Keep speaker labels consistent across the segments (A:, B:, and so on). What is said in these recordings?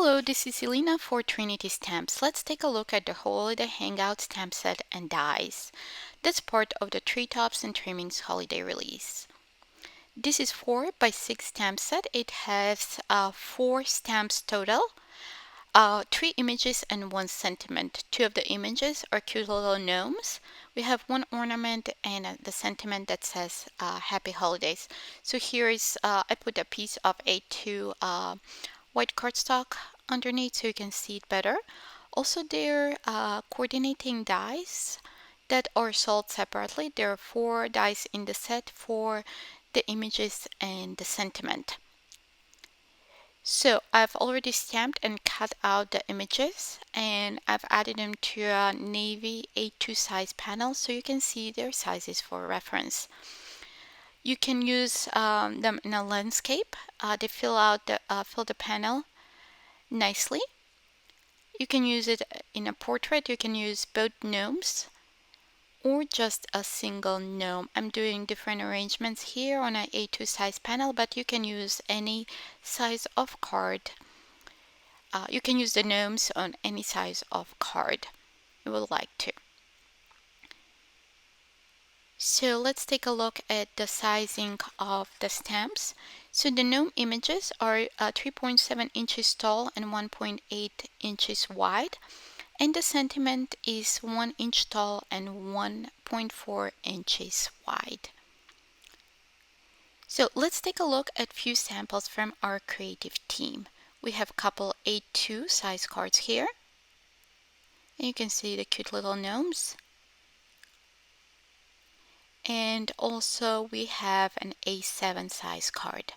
A: Hello, this is Elena for Trinity Stamps. Let's take a look at the Holiday Hangout stamp set and dies. That's part of the Treetops and Trimmings holiday release. This is 4 by 6 stamp set. It has 4 stamps total, 3 images and 1 sentiment. 2 of the images are cute little gnomes. We have 1 ornament and the sentiment that says Happy Holidays. So here is, I put a piece of A2 white cardstock underneath so you can see it better. Also, there are coordinating dies that are sold separately. There are 4 dies in the set for the images and the sentiment. So I've already stamped and cut out the images and I've added them to a navy A2 size panel so you can see their sizes for reference. You can use them in a landscape. They fill the panel nicely. You can use it in a portrait. You can use both gnomes or just a single gnome. I'm doing different arrangements here on an A2 size panel, but you can use any size of card. You can use the gnomes on any size of card you would like to. So let's take a look at the sizing of the stamps. So the gnome images are 3.7 inches tall and 1.8 inches wide. And the sentiment is 1 inch tall and 1.4 inches wide. So let's take a look at few samples from our creative team. We have a couple A2 size cards here. And you can see the cute little gnomes. And also we have an A7 size card.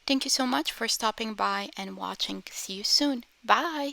A: Thank you so much for stopping by and watching. See you soon. Bye!